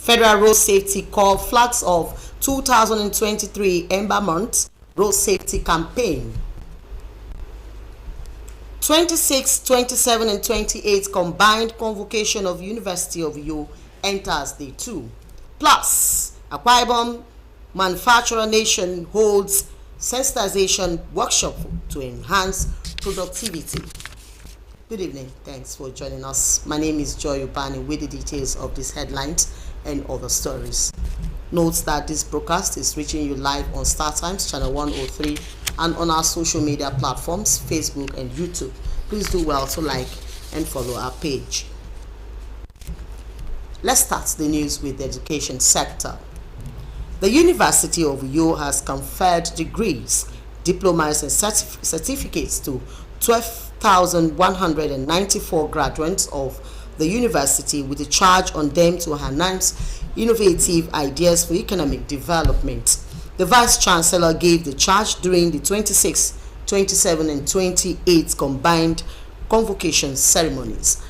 Federal Road Safety Corps flags off 2023 Ember Month Road Safety Campaign. 26, 27 and 28 combined convocation of University of Uyo enters day 2. Plus, Akwa Ibom Manufacturer Nation holds sensitization workshop to enhance productivity. Good evening. Thanks for joining us. My name is Joy Ubani with the details of these headlines and other stories. Note that this broadcast is reaching you live on StarTimes channel 103 and on our social media platforms, Facebook and YouTube. Please do well to like and follow our page. Let's start the news with the education sector. The University of Uyo has conferred degrees, diplomas and certificates to 12,194 graduates of the university with a charge on them to enhance innovative ideas for economic development. The Vice Chancellor gave the charge during the 26, 27 and 28 combined convocation ceremonies.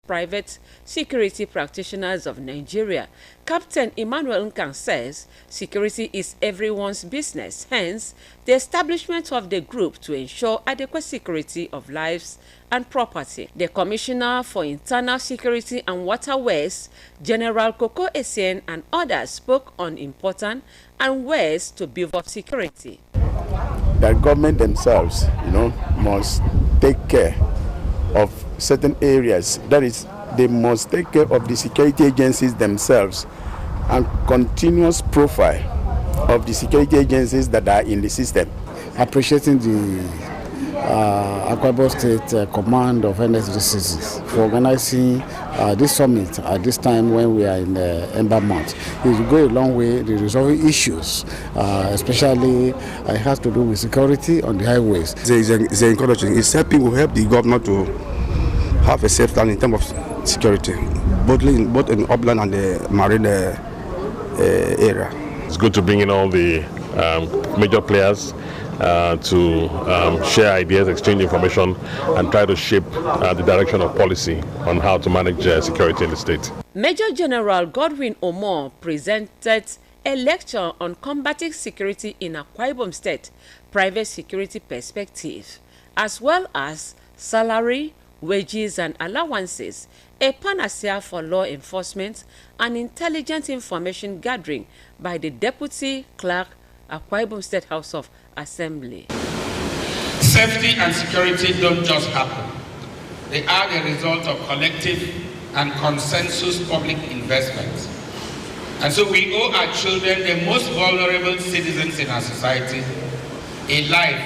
Private Security Practitioners of Nigeria, Captain Emmanuel Nkang says security is everyone's business, hence the establishment of the group to ensure adequate security of lives and property. The Commissioner for Internal Security and Waterways, General Koko Essien, and others spoke on important and ways to beef up security. The government themselves, must take care of certain areas. That is, they must take care of the security agencies themselves and continuous profile of the security agencies that are in the system. Appreciating the Akwa Ibom State Command of NSGCs for organizing this summit at this time when we are in Ember Month. It will go a long way in resolving issues, especially it has to do with security on the highways. It's encouraging. It's helping. Will help the governor to have a safe land in terms of security, both in upland and the marine area. It's good to bring in all the major players to share ideas, exchange information, and try to shape the direction of policy on how to manage security in the state. Major General Godwin Omo presented a lecture on combating security in Akwa Ibom State, private security perspective, as well as salary, wages and allowances, a panacea for law enforcement and intelligent information gathering by the Deputy Clerk, Akwa Ibom State House of Assembly. Safety and security don't just happen. They are the result of collective and consensus public investment. And so we owe our children, the most vulnerable citizens in our society, a life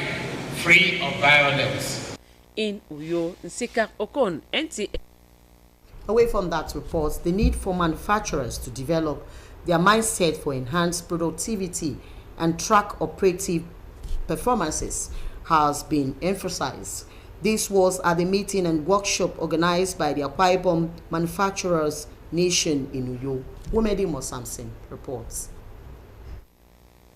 free of violence. In Uyo, Nsika Okon, NTA. Away from that report, the need for manufacturers to develop their mindset for enhanced productivity and track operative performances has been emphasized. This was at the meeting and workshop organized by the Akwa Ibom Manufacturers Nation in Uyo. Womedimo Samson reports.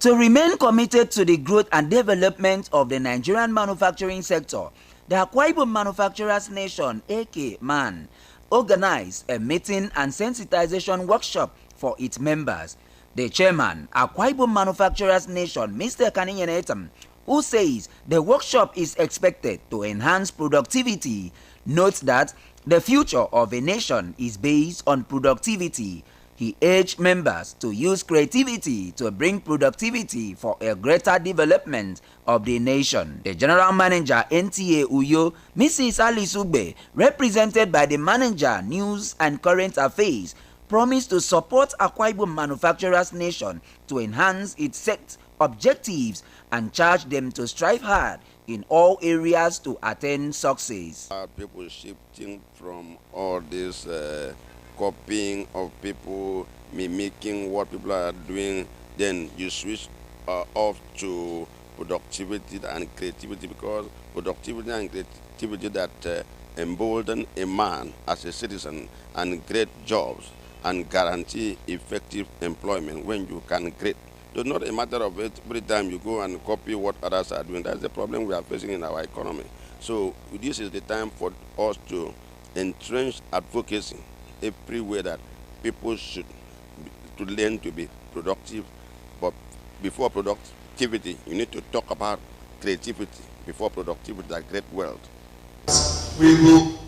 To remain committed to the growth and development of the Nigerian manufacturing sector, the Akwa Ibom Manufacturers Nation, AK MAN, organized a meeting and sensitization workshop for its members. The chairman, Akwa Ibom Manufacturers Nation, Mr. Kaninye Etam, who says the workshop is expected to enhance productivity, notes that the future of a nation is based on productivity. He urged members to use creativity to bring productivity for a greater development of the nation. The General Manager, NTA Uyo, Mrs. Alice Ugbe, represented by the Manager, News and Current Affairs, promised to support Akwa Ibom Manufacturers Nation to enhance its set objectives and charge them to strive hard in all areas to attain success. People shifting from all this copying of people, mimicking what people are doing, then you switch off to productivity and creativity, because productivity and creativity that embolden a man as a citizen and create jobs and guarantee effective employment when you can create. It's not a matter of it, every time you go and copy what others are doing. That's the problem we are facing in our economy. So this is the time for us to entrench advocacy everywhere that people should to learn to be productive. But before productivity, you need to talk about creativity. Before productivity, that great wealth. We will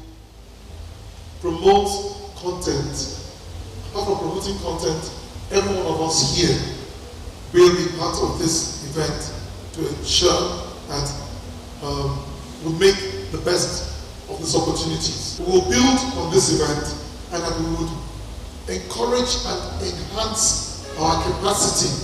promote content. Apart from promoting content, every one of us here will be part of this event to ensure that we make the best of these opportunities. We will build on this event and that we would encourage and enhance our capacity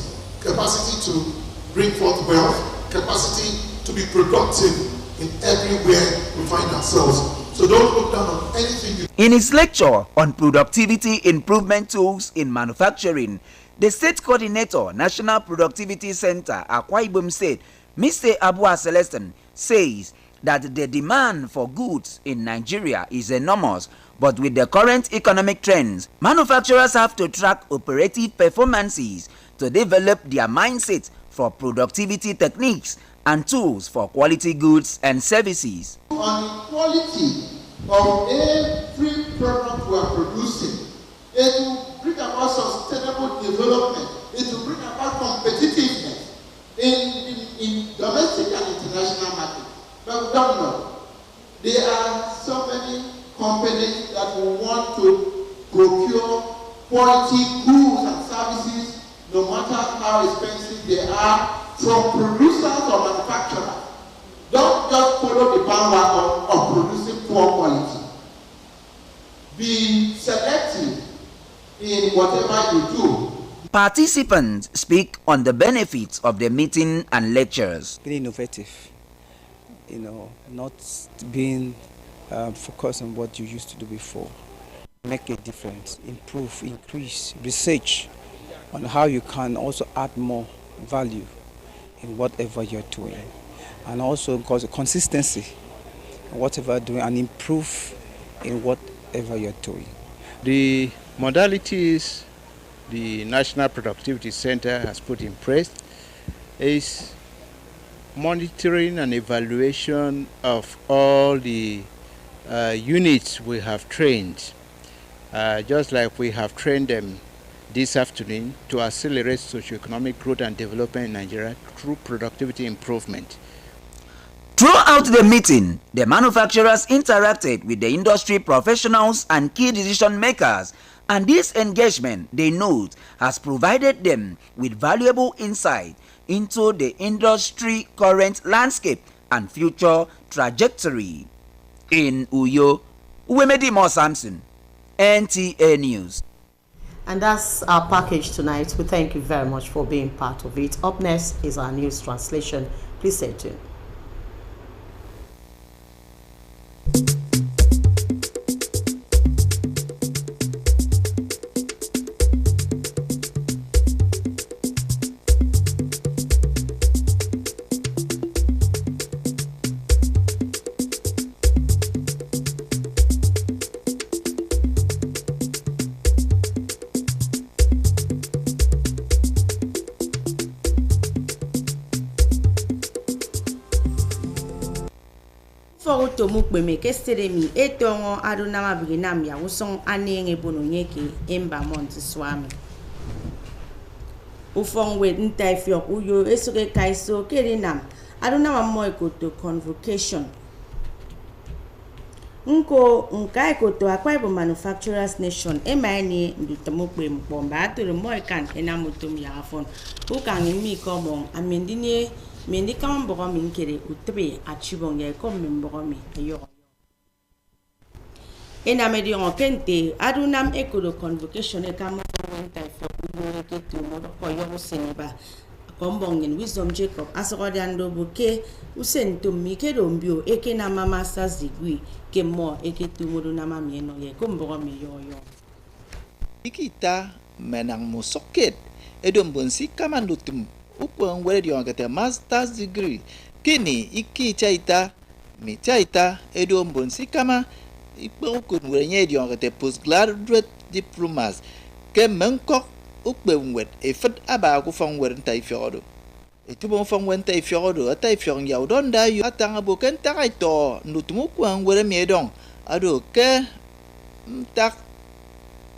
to bring forth wealth, capacity to be productive in everywhere we find ourselves. So don't look down on anything. In his lecture on productivity improvement tools in manufacturing, the State Coordinator, National Productivity Center, Akwa Ibom State, Mr. Abua Celestin, says that the demand for goods in Nigeria is enormous, but with the current economic trends, manufacturers have to track operative performances to develop their mindset for productivity techniques and tools for quality goods and services. On quality of every product we are producing. It will bring about sustainable development. It will bring about competitiveness in domestic and international market. But we don't know. There are so many companies that will want to procure quality goods and services, no matter how expensive they are, from producers or manufacturers. Don't just follow the bandwagon of producing poor quality. Be selective in whatever you do. Participants speak on the benefits of the meeting and lectures. Being innovative, not being focused on what you used to do before. Make a difference, improve, increase, research on how you can also add more value in whatever you're doing. And also because consistency in whatever you're doing and improve in whatever you're doing. The modalities the National Productivity Center has put in place is monitoring and evaluation of all the units we have trained, just like we have trained them this afternoon to accelerate socioeconomic growth and development in Nigeria through productivity improvement. Throughout the meeting, the manufacturers interacted with the industry professionals and key decision makers, and this engagement, they note, has provided them with valuable insight into the industry current landscape and future trajectory. In Uyo, Uwemedimo Samson, NTA News. And that's our package tonight. We thank you very much for being part of it. Up next is our news translation. Please stay tuned. Mukbeme kesteremi etongo adunama biginam ya usong anenge bononyeke emba monti swami ufongwe ntaifyo uyo esuke kaiso kelinam adunama moikoto convocation nkai koto Akwa Manufacturers Nation emani ndutamukbe mbomba aturu moikan enamutum ya afon ukangi mi komong amendine Mendi kama mbogo minkere utebe achibong ya kom mbogo mi ayo. Ena medi on kente adunam ekodo convocation e kama wenta fo ubure ke tumo ko yo seniba kombong in Wisdom Jacob asogode ando buke usentum mi ke dombio eke na mama master's degree ke mo eke tumo do na mami no ye kom mbogo mi yo. Ikita menang musoket edombonsi kama ndutum upang wale diongkete master's degree kini iki chaita mi chaita edombonsi kama ipang kunwenya diongkete postgraduate diplomas ke mengkok upang efet aba aku fang wale taifyodo itu bang fang wale taifyodo taifyong yaudon dayu atang abuken takaito nutumu kuang wale miedong ado ke tak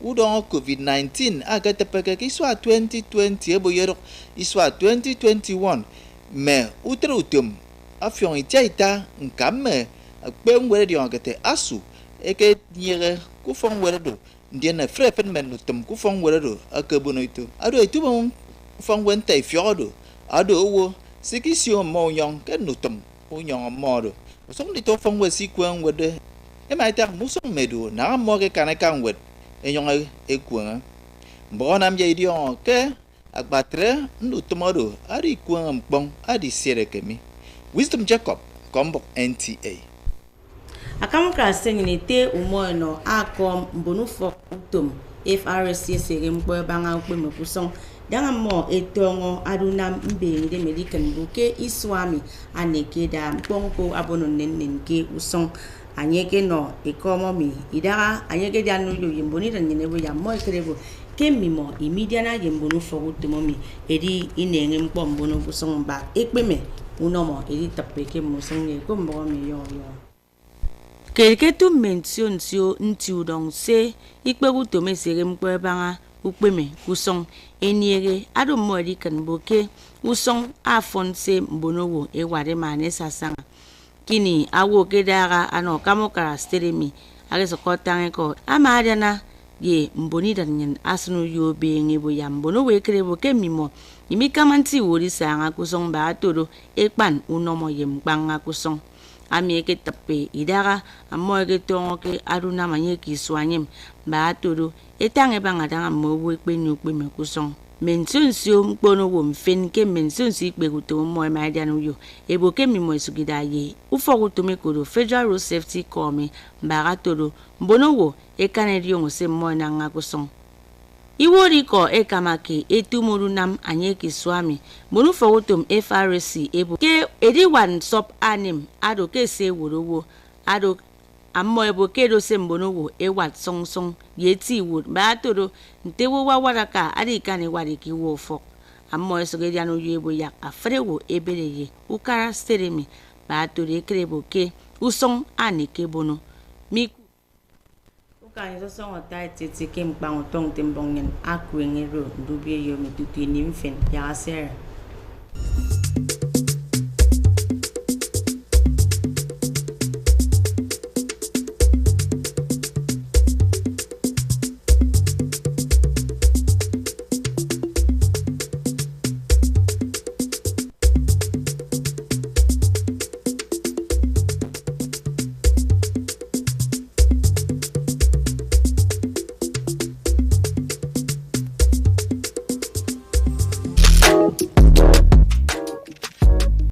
udong COVID-19 aga tepeke iswa 2020 ebo yerok iswa 2021 me utrutum afyon itaita nkame akpem wele di angete asu eke nyere ku fon wele do ndiena frepen men nutum ku fon wele do akabuno itu ado itu bon fon wente fiodo ado wo sikisio mo nyong ke nutum ku nyong modo so ndi to fon we sikwen wede e maita musong medu na mo ke kanaka wede enyong ekuang mbonam je idion ke agbatre nutumodo ari kuang mbong adi serekemi Wisdom Jacob Kombok NTA akamka senginite umono akom mbonufo utum FRC serempo banga ukwe kusong danga mo etongo adunam mbe de medical buke iswami anekeda mponko abono nennenke usong anyeke no economy idara anyeke janu yo yimboni dan nynebo ya mo krebo kemimo imidiana yimbonu fogu tumomi edi inenge mpombono busongba ekpeme unomo edi tapeke musonge kombo mi yo Keketu mention sio ntiudong se ikpeku tome sere mkwebanga ukpeme kusong eniere ado mori kan boke usong afon se mbonowo eware mane sasanga kini awo kedara ano kamokara steremi ale sokotange ko amadiana ye mboni danyen asunu yobe ngebo ya mbono wekrebo kemimo imikamanti wori sanga kusong ba todo ekpan unomo yemgbanga kusong amieke tape idara amoege tongo ke aruna manye kiswanyem ba todo etange bangadanga mowo ekpenyu kpeme kusong mensonsio mkpono wo mfen ke mensonsi ikpeguto mo madianu yo ebo ke mimo esugida ye ufoguto mekodo Federal Road Safety Corps ba todo mbono wo ekanerio ngose mo na ngakusong iwori ko ekamake etumuru nam anyeki swami monu fogutom FRC ebo ke ediwan sop anim ado ke se worowo ado ammo ebo kedo se mbono wo ewat song song yeti wood ba todo ntewo wawaraka adi kane wadiki wo fok ammo esogediano yebo yak afrewo ebeleye ukara steremi ba todo ekrebo ke usong anike bono mi Kan so so ta tete kem pa on tong tembongen akwenge ro ndubie yo mi tutu ni mfen ya sere